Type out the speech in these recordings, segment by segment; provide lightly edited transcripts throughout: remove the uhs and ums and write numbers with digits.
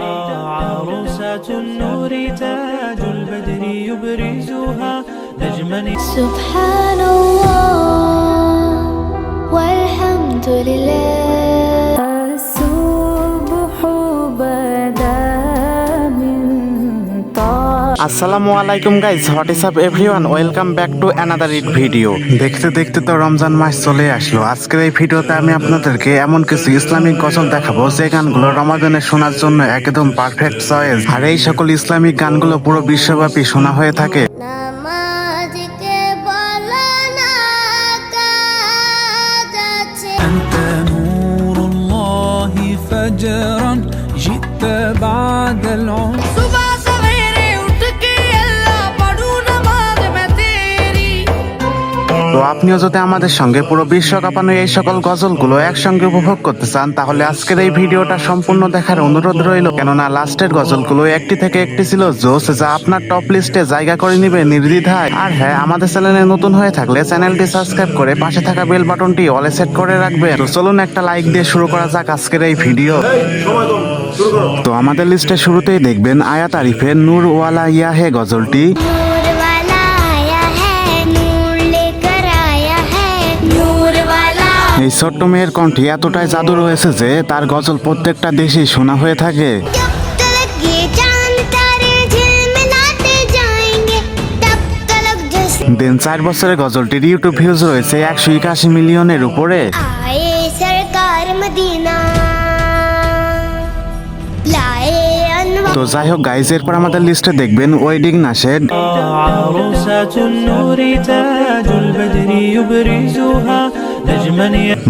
عروسة النور تاج البدر يبرزها نجما سبحان الله والحمد لله الصبح بدا من طال আসসালামু আলাইকুম guys, what is up everyone, welcome back to another it video. দেখতে দেখতে তো রমজান মাস চলে আসলো। আজকের এই ভিডিওতে আমি আপনাদেরকে এমন কিছু ইসলামিক গজল দেখাবো যে গানগুলো রমাদানে শোনার জন্য একদম পারফেক্ট চয়েস। আর এই সকল ইসলামিক গানগুলো পুরো বিশ্বব্যাপী শোনা হয়ে থাকে। নামাজকে বলা না কাজ আছে أنت نور الله فجرا جئت بعد العمر सुबह सवेरे उठ के अल्लाह पढ़ूं नमाज मैं तेरी। তো আপনিও যদি আমাদের সঙ্গে পুরো বিশ্ব কাঁপানো এই সকল গজলগুলো একসঙ্গে উপভোগ করতে চান, তাহলে আজকের এই ভিডিওটা সম্পূর্ণ দেখার অনুরোধ রইল। কেননা লাস্টের গজলগুলো একটি থেকে একটি ছিল জোস, যা আপনার টপ লিস্টে জায়গা করে নিবে নির্দ্বিধায়। আর হ্যাঁ, আমাদের চ্যানেলে নতুন হয়ে থাকলে চ্যানেলটি সাবস্ক্রাইব করে পাশে থাকা বেল বাটনটি অলে সেট করে রাখবেন। তো চলুন একটা লাইক দিয়ে শুরু করা যাক আজকের এই ভিডিও। তো আমাদের লিস্টে শুরুতেই দেখবেন আয়াত আরিফের নূর ওয়ালা ইয়া হে গজলটি। नूर वाला आया है नूर लेकर आया है नूर वाला এই ছোট্ট মেয়ের কণ্ঠে এতটাই জাদু রয়েছে যে তার গজল প্রত্যেকটা দেশেই শোনা হয়ে থাকে। जब तलक ये चांद तारे झिलमिलाते जाएंगे तब तलक जैसे দেন 4 বছরের গজলটির ইউটিউব ভিউজ রয়েছে 181 মিলিয়নের উপরে। आए सरकार मदीना लाए अनवार তো যাই হোক গাইজ, এরপর আমাদের লিস্টে দেখবেন ওয়েডিং নাশেড। عروسة النور تاج البدر يبرزها نجما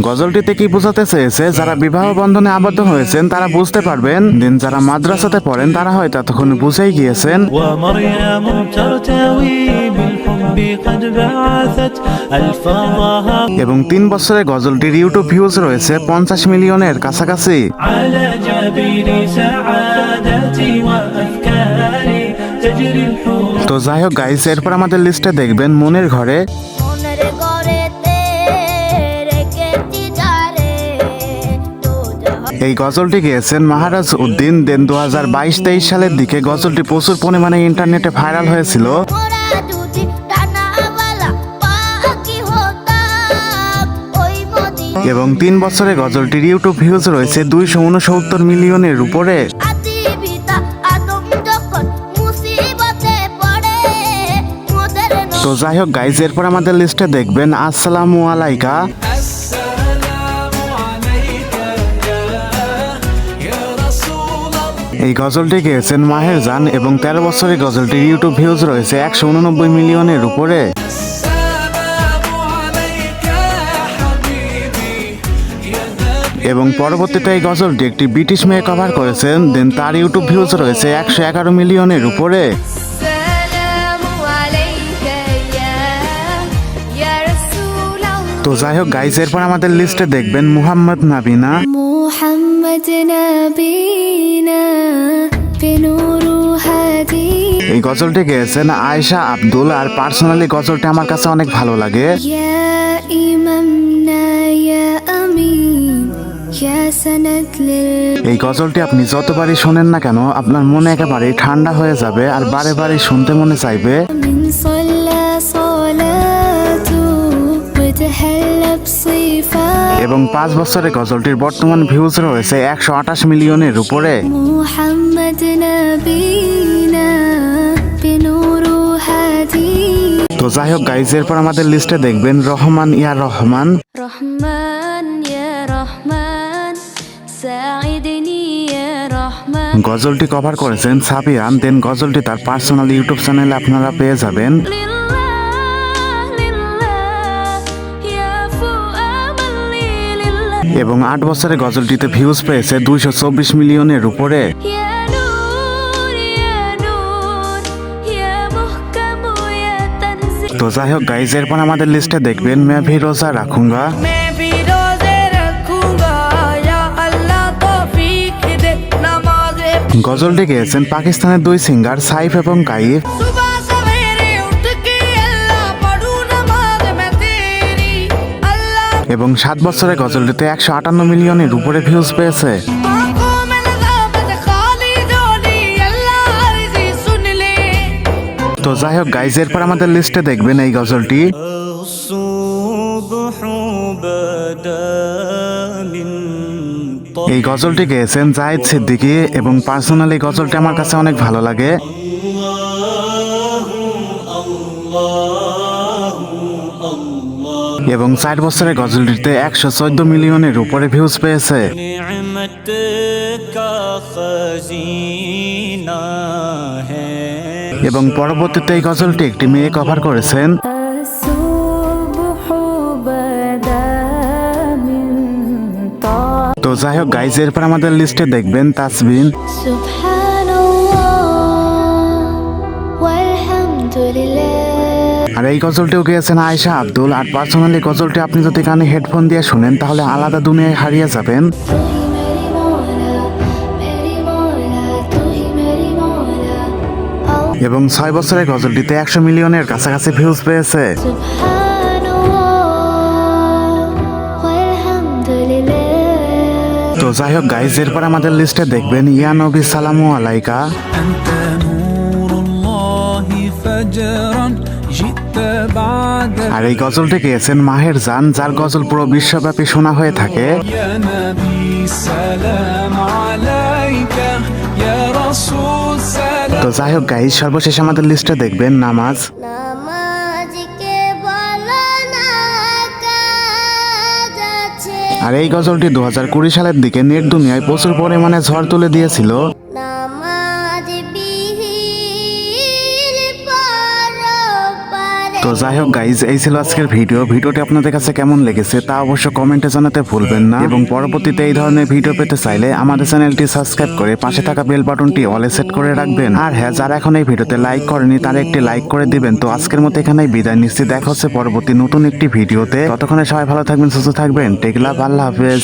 গজলটিতে কি বোঝাতে চেয়েছে, যারা বিবাহ বন্ধনে আবদ্ধ হয়েছেন তারা বুঝতে পারবেন, দেন যারা মাদ্রাসাতে পড়েন তারা হয়তো এতক্ষণ বুঝেই গিয়েছেন। ومريم ترتوي بالحب قد بعثت ألفاظها এবং 3 বছরের গজলটির ইউটিউব ভিউজ রয়েছে 50 মিলিয়নের কাছাকাছি। على جبين سعادتي وأفكاري تجري الحور তো যাই হোক গাইজ, এরপর আমাদের লিস্টে দেখবেন মনের ঘরে। মনের ঘরেতে রেখেছি যারে তো এই গজলটি গেয়েছেন মহারাজ উদ্দিন। দেন 2022-23 সালের দিকে গজলটি প্রচুর পরিমাণে ইন্টারনেটে ভাইরাল হয়েছিল। মোরা দুটি টানাওয়ালা পাখি হতাম ওই মদিনা এবং 3 বছরের গজলটির ইউটিউব ভিউজ রয়েছে 269 মিলিয়নের উপরে। আদি পিতা আদম যখন মুসিবতে পড়ে মোদের তো যাই হোক গাইজ, এরপর আমাদের লিস্টে দেখবেন আসসালামু আলাইকা। السلام عليك يا رسول الله এই গজলটি গেয়েছেন মাহের জান এবং 13 বছরের গজলটির ইউটিউব ভিউজ রয়েছে 189 মিলিয়নের উপরে। السلام عليك يا حبيبي يا نبي এবং পরবর্তীতে এই গজলটি একটি ব্রিটিশ মেয়ে কভার করেছেন, দেন তার ইউটিউব ভিউজ রয়েছে 111 মিলিয়নের উপরে। السلام عليك يا رسول الله। তো যাই হোক গাইজ, এরপর আমাদের লিস্টে দেখবেন মুহাম্মদ নাবিনা। محمد نبينا بنور هادي এই গজলটি গেয়েছেন আয়েশা আব্দুল। আর পার্সোনালি গজলটি আমার কাছে অনেক ভালো লাগে। يا إمامنا يا أمين يا سند لل এই গজলটি আপনি যতবারই শোনেন না কেন আপনার মনে একেবারেই ঠান্ডা হয়ে যাবে আর বারে বারে শুনতে মনে চাইবে। من صلى صلاته وتهلى بصفات এবং 5 বছরের গজলটির বর্তমান ভিউজ রয়েছে 128 মিলিয়নের উপরে। محمد نبينا بنور هادي তো যাই হোক গাইজ, এরপর আমাদের লিস্টে দেখবেন রহমান ইয়া রহমান। رحمن يا رحمن ساعدني يا رحمن গজলটি কভার করেছেন সাবিয়ান। দেন গজলটি তার পার্সোনাল ইউটিউব চ্যানেলে আপনারা পেয়ে যাবেন। لله لله يا فؤاد لله এবং 8 বছরের গজলটিতে ভিউজ পেয়েছে 224 মিলিয়নের উপরে। يا نور يا نور يا محكم يا تنزيل তো যাই হোক গাইজ, এরপর আমাদের লিস্টে দেখবেন मैं भी रोजा रखूंगा। मैं भी रोजे रखूंगा या अल्लाह तौफीक दे नमाज़े গজলটি গেয়েছেন পাকিস্তানের 2 সিঙ্গার সাইফ এবং কাইফ। सुबह सवेरे उठ के अल्लाह पढ़ूं नमाज मैं तेरी। अल्लाह এবং 7 বছরের গজলটিতে 158 মিলিয়নের উপরে ভিউজ পেয়েছে। आंखों में लगा मैं खाली যাই হোক গাইজ, এরপর আমাদের লিস্টে দেখবেন এই গজলটি। الصبح بدا من এই গজলটি গেয়েছেন জাহিদ সিদ্দিকী এবং পার্সোনালি গজলটি আমার কাছে অনেক ভালো লাগে। এবং 4 বছরের গজলটিতে 114 মিলিয়নের উপরে ভিউজ পেয়েছে। नियमत का खजीना है এবং পরবর্তীতে এই গজলটি একটি মেয়ে কভার করেছেন। الصبح بدا من طال তো যাই হোক গাইজ, এরপর আমাদের লিস্টে দেখবেন তাসবিন। سبحان الله والحمد لله আর এই গজলটিও গেয়েছেন আয়েশা আব্দুল। আর পার্সোনালি গজলটি আপনি যদি কানে হেডফোন দিয়ে শুনেন তাহলে আলাদা দুনিয়ায় হারিয়ে যাবেন। तू ही मेरी मौला तू ही मेरी मौला এবং 6 বছরের গজলটিতে 100 মিলিয়নের কাছাকাছি ভিউজ পেয়েছে। سبحان الله والحمد لله তো যাই হোক গাইজ, এরপর আমাদের লিস্টে দেখবেন ইয়া নবী সালামু আলাইকা। أنت نور الله فجرا جئت بعد আর এই গজলটি গেয়েছেন মাহের জান, যার গজল পুরো বিশ্বব্যাপী শোনা হয়ে থাকে। يا نبي سلام عليك يا رسول سلام তো যাই হোক গাইজ, সর্বশেষ আমাদের লিস্টে দেখবেন নামাজ। নামাজকে বলো না কাজ আছে আর এই গজলটি 2020 সালের দিকে নেট দুনিয়ায় প্রচুর পরিমাণে ঝড় তুলে দিয়েছিল। নামাজ বিহীন পরপারে তো যাই হোক গাইজ, এই ছিল আজকের ভিডিওটি আপনাদের কাছে কেমন লেগেছে তা অবশ্য কমেন্টে জানাতে ভুলবেন না। এবং পরবর্তীতে এই ধরনের ভিডিও পেতে চাইলে আমাদের চ্যানেলটি সাবস্ক্রাইব করে পাশে থাকা বেল বাটনটি অলে সেট করে রাখবেন। আর হ্যাঁ, যারা এখন এই ভিডিওতে লাইক করেনি তারা একটি লাইক করে দিবেন। তো আজকের মতো এখানেই বিদায় নিচ্ছি, দেখা হচ্ছে পরবর্তী নতুন একটি ভিডিওতে। ততক্ষণে সবাই ভালো থাকবেন, সুস্থ থাকবেন। টেক লাভ, আল্লাহ হাফেজ।